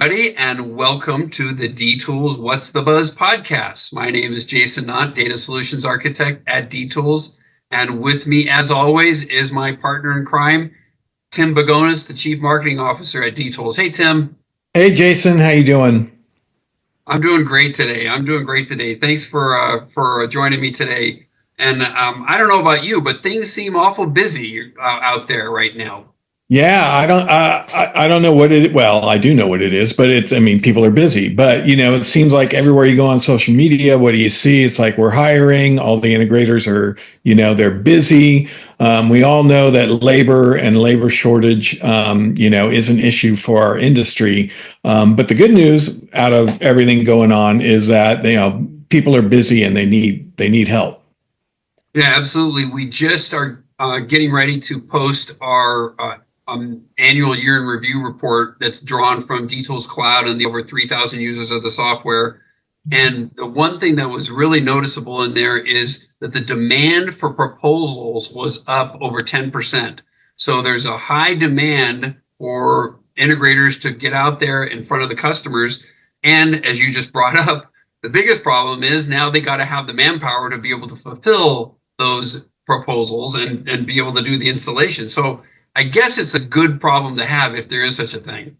everybody, and welcome to the D-Tools What's the Buzz podcast. My name is Jason Knott, Data Solutions Architect at D-Tools, and with me, as always, is my partner in crime, Tim Bagonis, the Chief Marketing Officer at D-Tools. Hey, Tim. Hey, Jason. How you doing? I'm doing great today. Thanks for joining me today. And I don't know about you, but things seem awful busy out there right now. Yeah, I don't know what it, well, I do know what it is, but people are busy, but it seems like everywhere you go on social media, what do you see? It's like we're hiring, all the integrators are, they're busy. We all know that labor and labor shortage, is an issue for our industry. But the good news out of everything going on is that, people are busy and they need help. Yeah, absolutely. We just are getting ready to post our annual year in review report that's drawn from D-Tools Cloud and the over 3,000 users of the software. And the one thing that was really noticeable in there is that the demand for proposals was up over 10%. So there's a high demand for integrators to get out there in front of the customers. And as you just brought up, the biggest problem is now they got to have the manpower to be able to fulfill those proposals and be able to do the installation. So I guess it's a good problem to have if there is such a thing.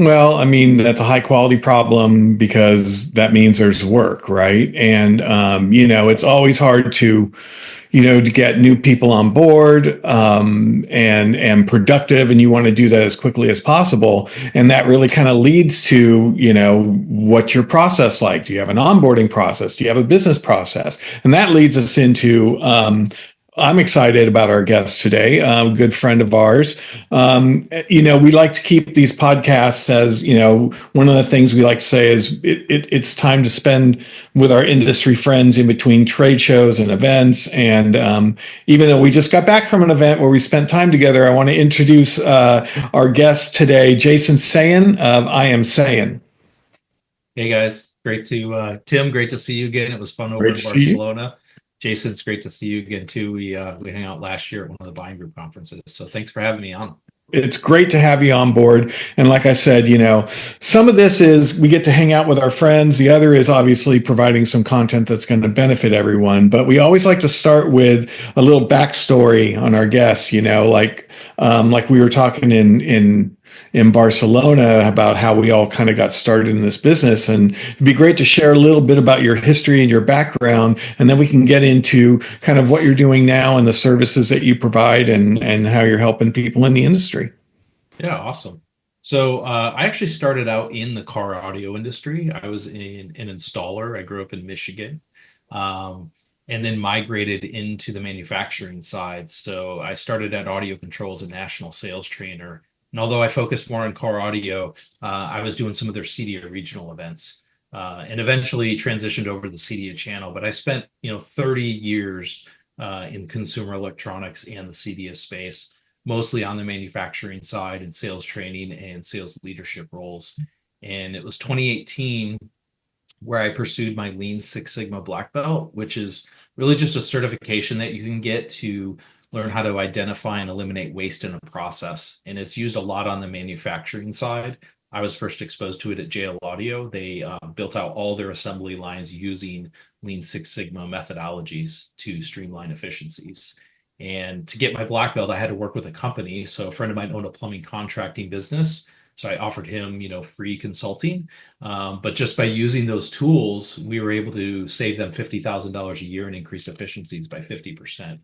Well, that's a high quality problem because that means there's work, right? And, it's always hard to get new people on board, and productive, and you want to do that as quickly as possible. And that really kind of leads to, what's your process like? Do you have an onboarding process? Do you have a business process? And that leads us into, I'm excited about our guest today, a good friend of ours. We like to keep these podcasts as, one of the things we like to say is it's time to spend with our industry friends in between trade shows and events. And even though we just got back from an event where we spent time together, I want to introduce our guest today, Jason Sayen of I Am Sayen. Hey guys, Tim, great to see you again. It was fun over in Barcelona. Jason, it's great to see you again too. We hung out last year at one of the buying group conferences. So thanks for having me on. It's great to have you on board. And like I said, some of this is we get to hang out with our friends. The other is obviously providing some content that's going to benefit everyone. But we always like to start with a little backstory on our guests, like we were talking in Barcelona about how we all kind of got started in this business. And it'd be great to share a little bit about your history and your background, and then we can get into kind of what you're doing now and the services that you provide and how you're helping people in the industry. Yeah, awesome. So I actually started out in the car audio industry. I was an installer. I grew up in Michigan, and then migrated into the manufacturing side. So I started at Audio Control as a national sales trainer. And although I focused more on car audio, I was doing some of their CEDIA regional events, and eventually transitioned over to the CEDIA channel. But I spent, 30 years in consumer electronics and the CEDIA space, mostly on the manufacturing side and sales training and sales leadership roles. And it was 2018 where I pursued my Lean Six Sigma Black Belt, which is really just a certification that you can get to learn how to identify and eliminate waste in a process. And it's used a lot on the manufacturing side. I was first exposed to it at JL Audio. They built out all their assembly lines using Lean Six Sigma methodologies to streamline efficiencies. And to get my black belt, I had to work with a company. So a friend of mine owned a plumbing contracting business. So I offered him, free consulting. But just by using those tools, we were able to save them $50,000 a year and increase efficiencies by 50%.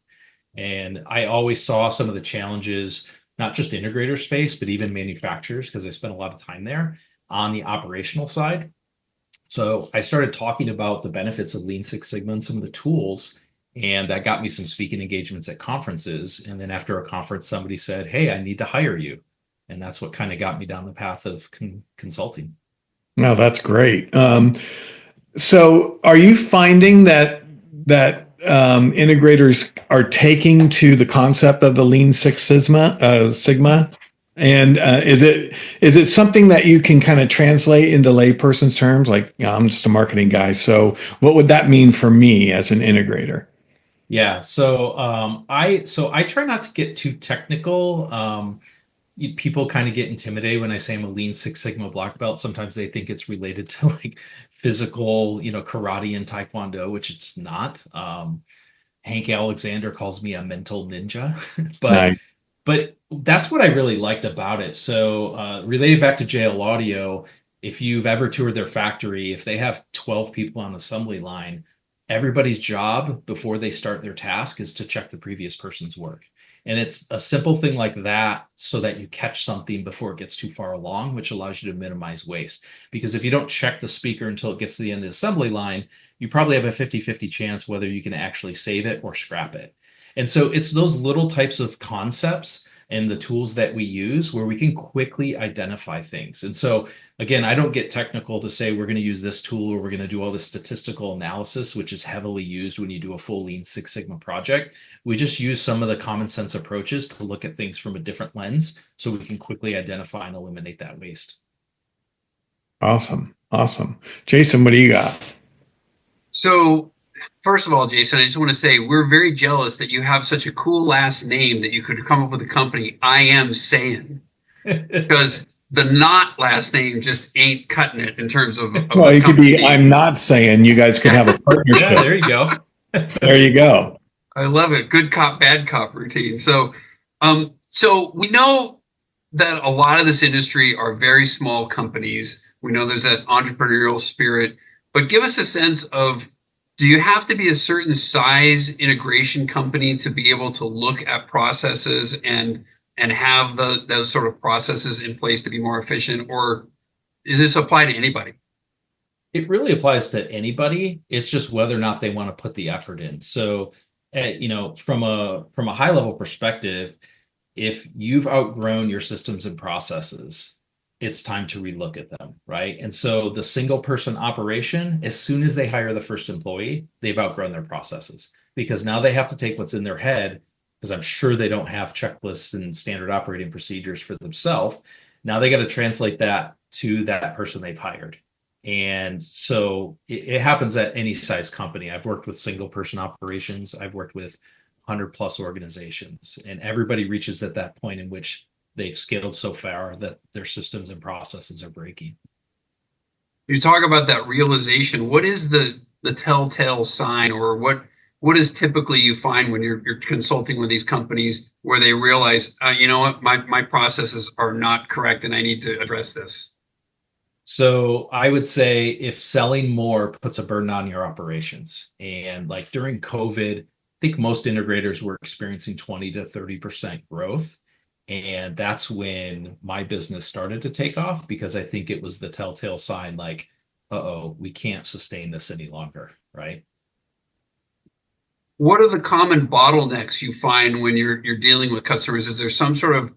And I always saw some of the challenges, not just integrators face, but even manufacturers, because I spent a lot of time there on the operational side. So I started talking about the benefits of Lean Six Sigma and some of the tools, and that got me some speaking engagements at conferences. And then after a conference, somebody said, "Hey, I need to hire you." And that's what kind of got me down the path of consulting. No, that's great. So are you finding that integrators are taking to the concept of the Lean Six Sigma, and is it something that you can kind of translate into layperson's terms? Like, I'm just a marketing guy, so what would that mean for me as an integrator? Yeah, so I try not to get too technical. people kind of get intimidated when I say I'm a Lean Six Sigma black belt. Sometimes they think it's related to like physical, karate and taekwondo, which it's not. Hank Alexander calls me a mental ninja, but Nice. but that's what I really liked about it. So, related back to JL Audio, if you've ever toured their factory, if they have 12 people on the assembly line, everybody's job before they start their task is to check the previous person's work. And it's a simple thing like that so that you catch something before it gets too far along, which allows you to minimize waste. Because if you don't check the speaker until it gets to the end of the assembly line, you probably have a 50-50 chance whether you can actually save it or scrap it. And so it's those little types of concepts and the tools that we use where we can quickly identify things. And so, again, I don't get technical to say we're going to use this tool or we're going to do all this statistical analysis, which is heavily used when you do a full Lean Six Sigma project. We just use some of the common sense approaches to look at things from a different lens so we can quickly identify and eliminate that waste. Awesome. Awesome. Jason, what do you got? So, first of all, Jason, I just want to say we're very jealous that you have such a cool last name that you could come up with a company. I am Sayen, because the not last name just ain't cutting it in terms of Well, a you could company be, I'm not saying you guys could have a Yeah, partnership. there you go. There you go. I love it. Good cop, bad cop routine. So we know that a lot of this industry are very small companies. We know there's that entrepreneurial spirit, but give us a sense of, do you have to be a certain size integration company to be able to look at processes and have those sort of processes in place to be more efficient, or does this apply to anybody? It really applies to anybody. It's just whether or not they want to put the effort in. So, from a high level perspective, if you've outgrown your systems and processes, it's time to relook at them, right? And so the single person operation, as soon as they hire the first employee, they've outgrown their processes because now they have to take what's in their head, because I'm sure they don't have checklists and standard operating procedures for themselves. Now they got to translate that to that person they've hired. And so it happens at any size company. I've worked with single person operations. I've worked with 100+ organizations, and everybody reaches at that point in which they've scaled so far that their systems and processes are breaking. You talk about that realization. What is the telltale sign, or what is typically you find when you're consulting with these companies where they realize, you know what, my processes are not correct and I need to address this? So I would say if selling more puts a burden on your operations, and like during COVID, I think most integrators were experiencing 20 to 30% growth. And that's when my business started to take off because I think it was the telltale sign like, uh-oh, we can't sustain this any longer, right? What are the common bottlenecks you find when you're dealing with customers? Is there some sort of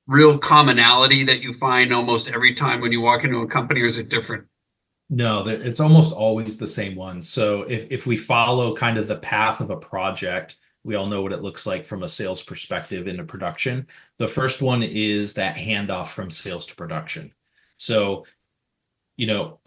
real commonality that you find almost every time when you walk into a company, or is it different? No, it's almost always the same one. So if we follow kind of the path of a project, we all know what it looks like from a sales perspective into production. The first one is that handoff from sales to production. So, you know,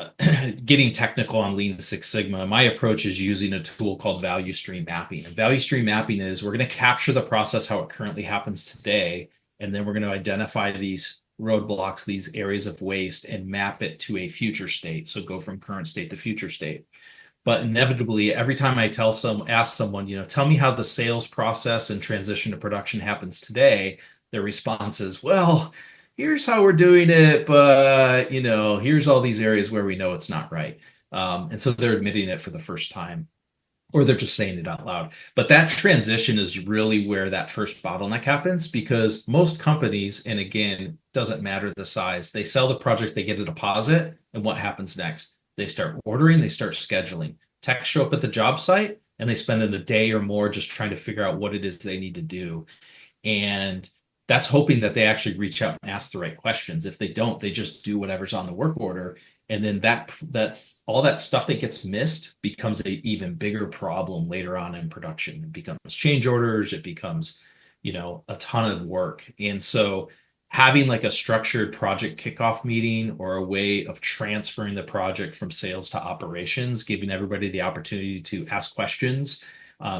getting technical on Lean Six Sigma, my approach is using a tool called value stream mapping. And value stream mapping is we're going to capture the process how it currently happens today, and then we're going to identify these roadblocks, these areas of waste, and map it to a future state. So go from current state to future state. But inevitably, every time I ask someone, tell me how the sales process and transition to production happens today, their response is, well, here's how we're doing it, but here's all these areas where we know it's not right. And so they're admitting it for the first time, or they're just saying it out loud. But that transition is really where that first bottleneck happens, because most companies, and again, doesn't matter the size, they sell the project, they get a deposit, and what happens next? They start ordering, they start scheduling. Techs show up at the job site, and they spend a day or more just trying to figure out what it is they need to do. And that's hoping that they actually reach out and ask the right questions. If they don't, they just do whatever's on the work order. And then that all that stuff that gets missed becomes a even bigger problem later on in production. It becomes change orders, it becomes, a ton of work. And so having like a structured project kickoff meeting or a way of transferring the project from sales to operations, giving everybody the opportunity to ask questions,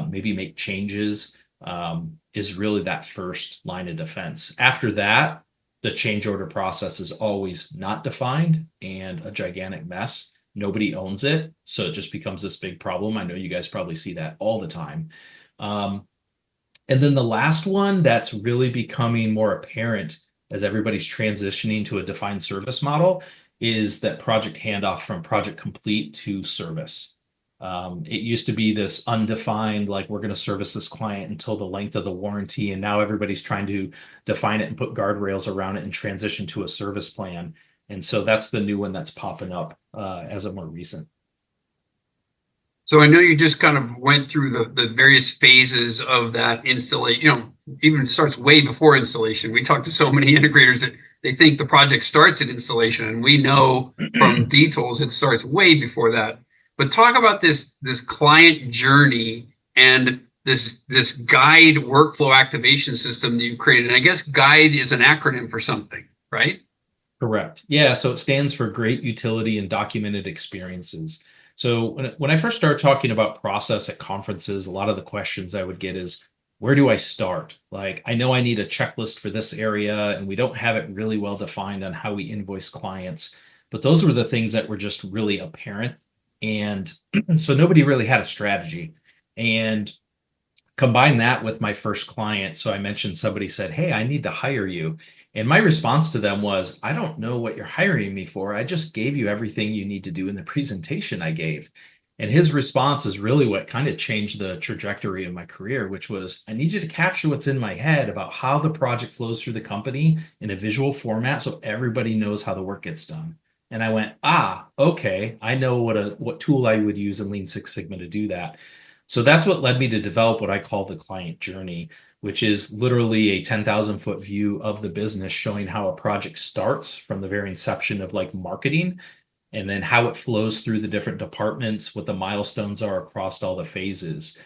maybe make changes, is really that first line of defense. After that, the change order process is always not defined and a gigantic mess. Nobody owns it, so it just becomes this big problem. I know you guys probably see that all the time. And then the last one that's really becoming more apparent as everybody's transitioning to a defined service model is that project handoff from project complete to service. It used to be this undefined, like we're going to service this client until the length of the warranty. And now everybody's trying to define it and put guardrails around it and transition to a service plan. And so that's the new one that's popping up as a more recent. So I know you just kind of went through the various phases of that installation, even starts way before installation. We talk to so many integrators that they think the project starts at installation, and we know from details it starts way before that. But talk about this client journey and this guide workflow activation system that you created. And I guess guide is an acronym for something, right? Correct. Yeah. So it stands for Great Utility and Documented Experiences. So when I first started talking about process at conferences, a lot of the questions I would get is, where do I start? Like, I know I need a checklist for this area, and we don't have it really well defined on how we invoice clients. But those were the things that were just really apparent. And so nobody really had a strategy. And combine that with my first client. So I mentioned somebody said, hey, I need to hire you. And my response to them was, I don't know what you're hiring me for. I just gave you everything you need to do in the presentation I gave. And his response is really what kind of changed the trajectory of my career, which was, I need you to capture what's in my head about how the project flows through the company in a visual format so everybody knows how the work gets done. And I went, okay, I know what tool I would use in Lean Six Sigma to do that. So that's what led me to develop what I call the client journey, which is literally a 10,000-foot view of the business showing how a project starts from the very inception of like marketing, and then how it flows through the different departments, what the milestones are across all the phases.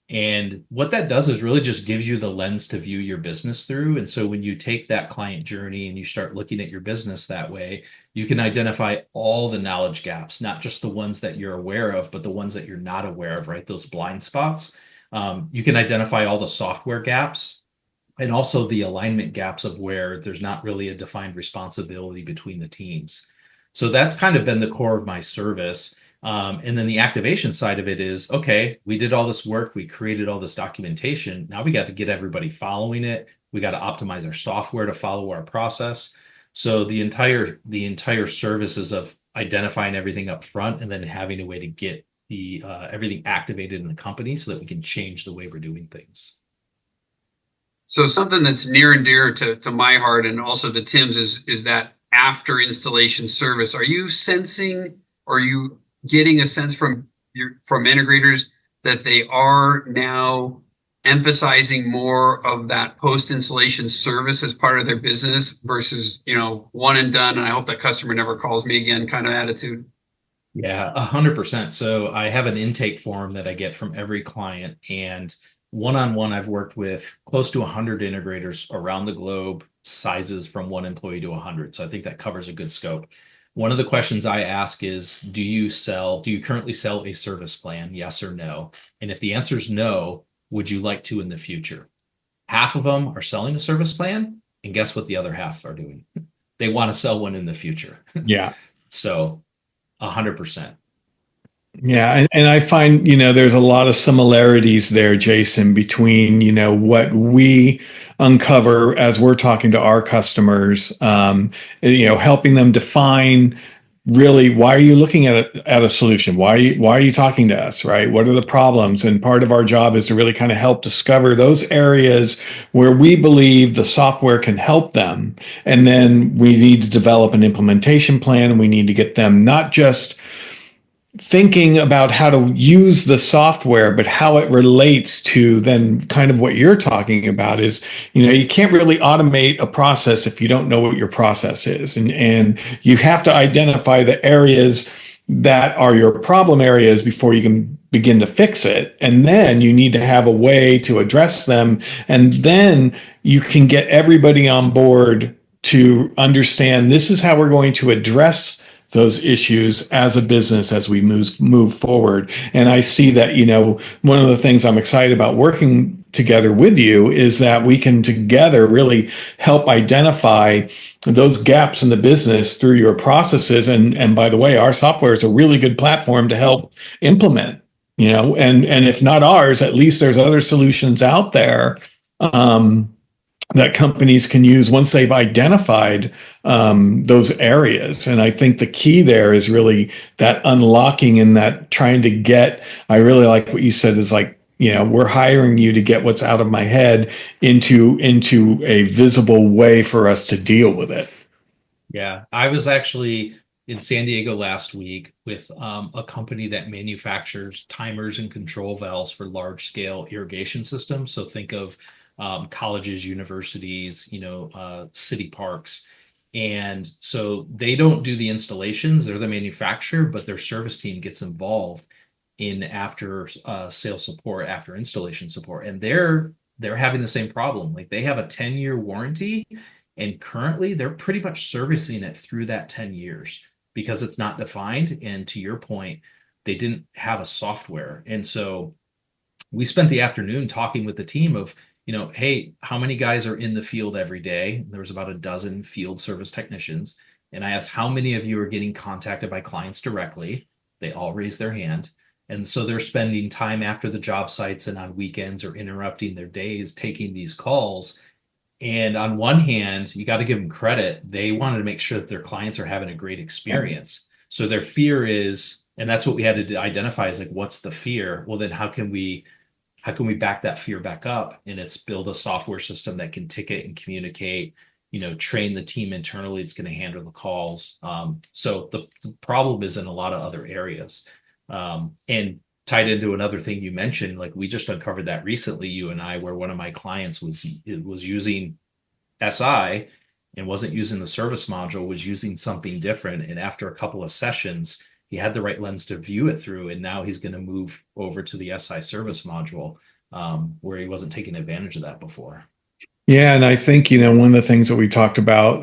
And what that does is really just gives you the lens to view your business through. And so when you take that client journey and you start looking at your business that way, you can identify all the knowledge gaps, not just the ones that you're aware of, but the ones that you're not aware of, right? Those blind spots. You can identify all the software gaps and also the alignment gaps of where there's not really a defined responsibility between the teams. So that's kind of been the core of my service. And then the activation side of it is, okay, we did all this work, we created all this documentation. Now we got to get everybody following it. We got to optimize our software to follow our process. So the entire services of identifying everything up front and then having a way to get the everything activated in the company so that we can change the way we're doing things. So something that's near and dear to my heart and also to Tim's is that after installation service. Are you sensing, or are you getting a sense from integrators that they are now emphasizing more of that post-installation service as part of their business versus, one and done, and I hope that customer never calls me again kind of attitude? Yeah, 100%. So I have an intake form that I get from every client, and one-on-one, I've worked with close to 100 integrators around the globe, sizes from 1 employee to 100. So I think that covers a good scope. One of the questions I ask is, do you currently sell a service plan? Yes or no? And if the answer is no, would you like to in the future? Half of them are selling a service plan, and guess what the other half are doing? They want to sell one in the future. Yeah. So 100%. Yeah, and I find, there's a lot of similarities there, Jason, between, what we uncover as we're talking to our customers, helping them define really, why are you looking at a solution? Why are you talking to us, right? What are the problems? And part of our job is to really kind of help discover those areas where we believe the software can help them. And then we need to develop an implementation plan, and we need to get them not just thinking about how to use the software, but how it relates to then kind of what you're talking about is, you can't really automate a process if you don't know what your process is. And you have to identify the areas that are your problem areas before you can begin to fix it. And then you need to have a way to address them. And then you can get everybody on board to understand this is how we're going to address those issues as a business as we move forward. And I see that, one of the things I'm excited about working together with you is that we can together really help identify those gaps in the business through your processes. And by the way, our software is a really good platform to help implement, and if not ours, at least there's other solutions out there that companies can use once they've identified those areas. And I think the key there is really that unlocking and that trying to get, I really like what you said is like, we're hiring you to get what's out of my head into a visible way for us to deal with it. Yeah, I was actually in San Diego last week with a company that manufactures timers and control valves for large scale irrigation systems. So think of colleges, universities, city parks. And so they don't do the installations, they're the manufacturer, but their service team gets involved in after sales support, after installation support. And they're having the same problem. Like they have a 10-year warranty, and currently they're pretty much servicing it through that 10 years because it's not defined. And to your point, they didn't have a software. And so we spent the afternoon talking with the team of, hey, how many guys are in the field every day? There was about a dozen field service technicians. And I asked, how many of you are getting contacted by clients directly? They all raised their hand. And so they're spending time after the job sites and on weekends or interrupting their days taking these calls. And on one hand, you got to give them credit. They wanted to make sure that their clients are having a great experience. So their fear is, and that's what we had to identify is like, what's the fear? Well, then how can we back that fear back up? And it's build a software system that can ticket and communicate, train the team internally. It's going to handle the calls. So the problem is in a lot of other areas. And tied into another thing you mentioned, like we just uncovered that recently, you and I, where one of my clients was using SI and wasn't using the service module, was using something different. And after a couple of sessions, he had the right lens to view it through. And now he's going to move over to the SI service module, where he wasn't taking advantage of that before. Yeah, and I think one of the things that we talked about,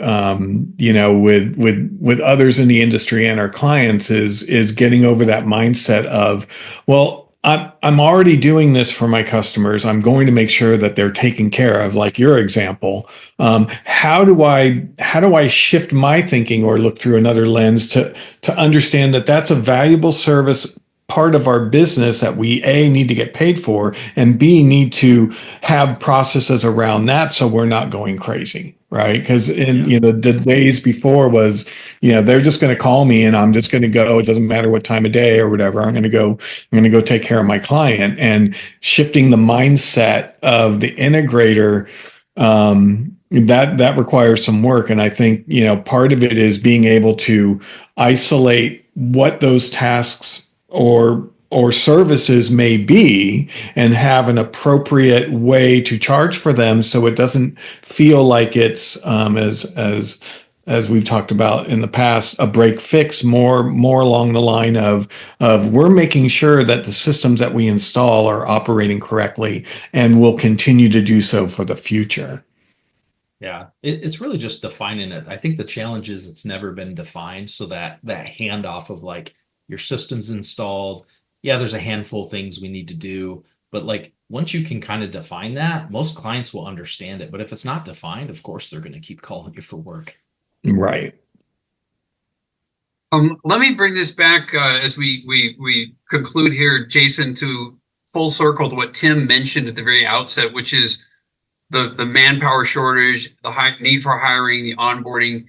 with others in the industry and our clients is getting over that mindset of, well, I'm already doing this for my customers. I'm going to make sure that they're taken care of. Like your example, how do I shift my thinking or look through another lens to understand that that's a valuable service part of our business that we need to get paid for, and B, need to have processes around that so we're not going crazy, right? Because the days before was, they're just going to call me and I'm just going to go. It doesn't matter what time of day or whatever. I'm going to go take care of my client. And shifting the mindset of the integrator, that requires some work. And I think part of it is being able to isolate what those tasks or services may be and have an appropriate way to charge for them, so it doesn't feel like it's as we've talked about in the past, a break fix, more along the line of we're making sure that the systems that we install are operating correctly and will continue to do so for the future. Yeah, it's really just defining it. I think the challenge is it's never been defined, so that handoff of like your system's installed. Yeah, there's a handful of things we need to do, but like once you can kind of define that, most clients will understand it. But if it's not defined, of course they're going to keep calling you for work. Right. Let me bring this back as we conclude here, Jason, to full circle to what Tim mentioned at the very outset, which is the manpower shortage, the need for hiring, the onboarding.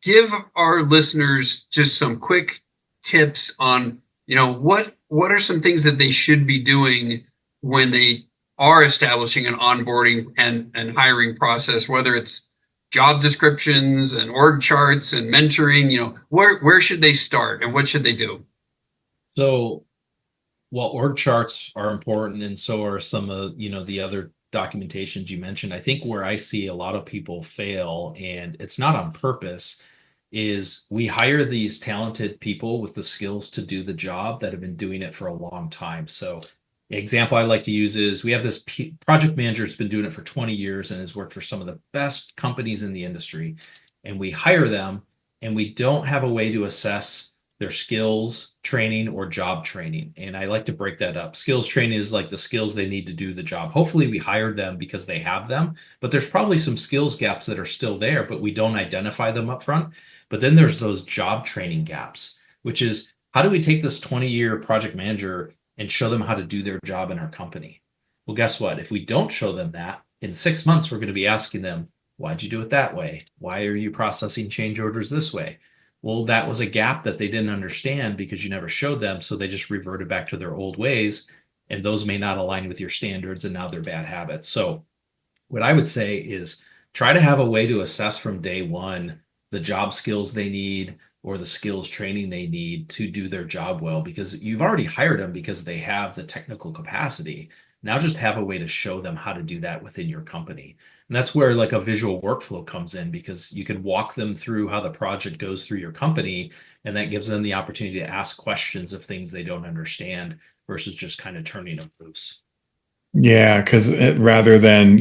Give our listeners just some quick tips on, what are some things that they should be doing when they are establishing an onboarding and hiring process, whether it's job descriptions and org charts and mentoring, where should they start and what should they do? So, while org charts are important, and so are some of, the other documentations you mentioned, I think where I see a lot of people fail, and it's not on purpose, is we hire these talented people with the skills to do the job that have been doing it for a long time. So the example I like to use is we have this project manager that's been doing it for 20 years and has worked for some of the best companies in the industry. And we hire them and we don't have a way to assess their skills training or job training. And I like to break that up. Skills training is like the skills they need to do the job. Hopefully we hired them because they have them, but there's probably some skills gaps that are still there, but we don't identify them up front. But then there's those job training gaps, which is how do we take this 20-year project manager and show them how to do their job in our company? Well, guess what? If we don't show them that, in 6 months, we're going to be asking them, why'd you do it that way? Why are you processing change orders this way? Well, that was a gap that they didn't understand because you never showed them. So they just reverted back to their old ways. And those may not align with your standards. And now they're bad habits. So what I would say is try to have a way to assess from day one the job skills they need or the skills training they need to do their job well, because you've already hired them because they have the technical capacity. Now just have a way to show them how to do that within your company. And that's where like a visual workflow comes in, because you can walk them through how the project goes through your company, and that gives them the opportunity to ask questions of things they don't understand versus just kind of turning them loose. Yeah, because rather than,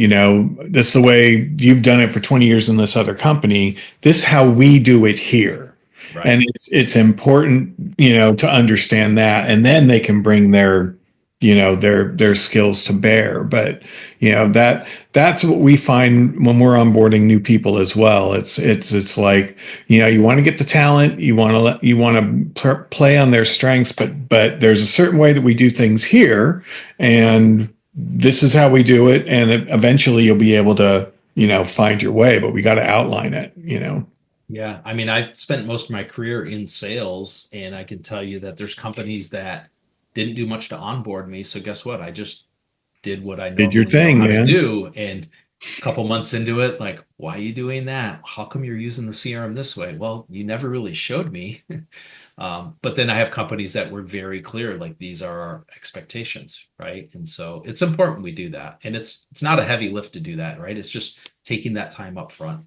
this is the way you've done it for 20 years in this other company, this is how we do it here. Right. And it's important, to understand that, and then they can bring their skills to bear. But that's what we find when we're onboarding new people as well. It's like, you want to get the talent, you want to play on their strengths, but there's a certain way that we do things here, and this is how we do it. And eventually you'll be able to, find your way, but we got to outline it. Yeah. I mean, I spent most of my career in sales, and I can tell you that there's companies that didn't do much to onboard me. So guess what? I just did what I Did your normally thing, know how man. to do. And a couple months into it, like, why are you doing that? How come you're using the CRM this way? Well, you never really showed me. But then I have companies that were very clear, like these are our expectations, right? And so it's important we do that. And it's not a heavy lift to do that, right? It's just taking that time up front.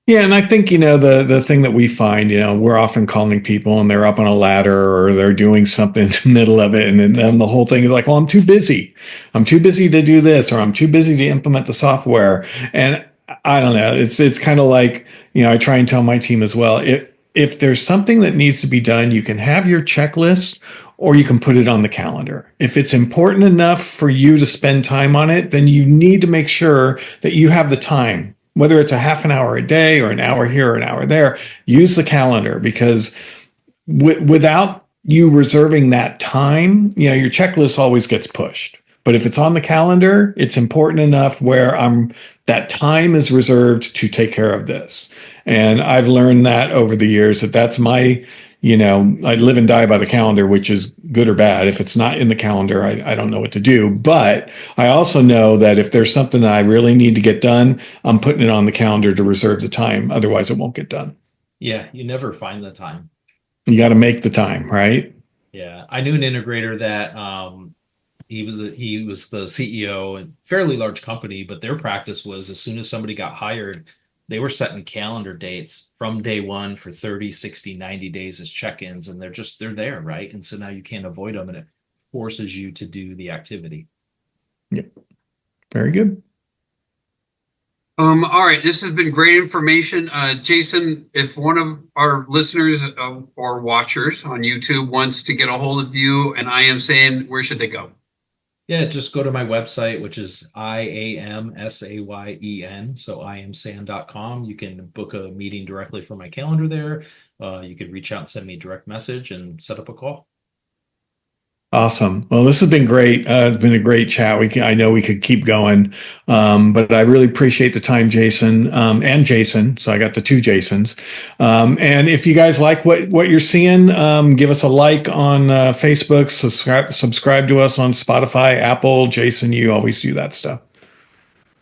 Yeah, and I think, the thing that we find, we're often calling people and they're up on a ladder or they're doing something in the middle of it. And then the whole thing is like, well, I'm too busy. I'm too busy to do this, or I'm too busy to implement the software. And I don't know. It's kind of like, I try and tell my team as well. If there's something that needs to be done, you can have your checklist or you can put it on the calendar. If it's important enough for you to spend time on it, then you need to make sure that you have the time. Whether it's a half an hour a day or an hour here or an hour there, use the calendar, because without you reserving that time, your checklist always gets pushed. But if it's on the calendar, it's important enough where that time is reserved to take care of this. And I've learned that over the years that's my, I live and die by the calendar, which is good or bad. If it's not in the calendar, I don't know what to do. But I also know that if there's something that I really need to get done, I'm putting it on the calendar to reserve the time. Otherwise, it won't get done. Yeah, you never find the time. You got to make the time, right? Yeah, I knew an integrator that he was the CEO and fairly large company, but their practice was as soon as somebody got hired, they were setting calendar dates from day one for 30, 60, 90 days as check-ins, and they're there, right? And so now you can't avoid them, and it forces you to do the activity. Yep. Very good. All right, this has been great information. Jason, if one of our listeners or watchers on YouTube wants to get a hold of you and I Am Sayen, where should they go? Yeah, just go to my website, which is IAMSAYEN, so iamsayen.com. You can book a meeting directly from my calendar there. You could reach out and send me a direct message and set up a call. Awesome. Well, this has been great. It's been a great chat. I know we could keep going, but I really appreciate the time, Jason, and Jason. So I got the two Jasons. And if you guys like what you're seeing, give us a like on Facebook, subscribe to us on Spotify, Apple. Jason, you always do that stuff.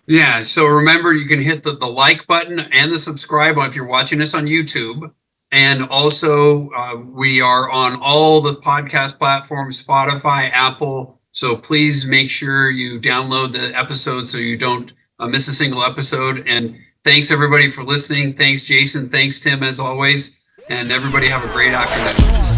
Yeah. So remember, you can hit the like button and the subscribe if you're watching us on YouTube. And also, we are on all the podcast platforms, Spotify, Apple. So please make sure you download the episode so you don't miss a single episode. And thanks, everybody, for listening. Thanks, Jason. Thanks, Tim, as always. And everybody have a great afternoon.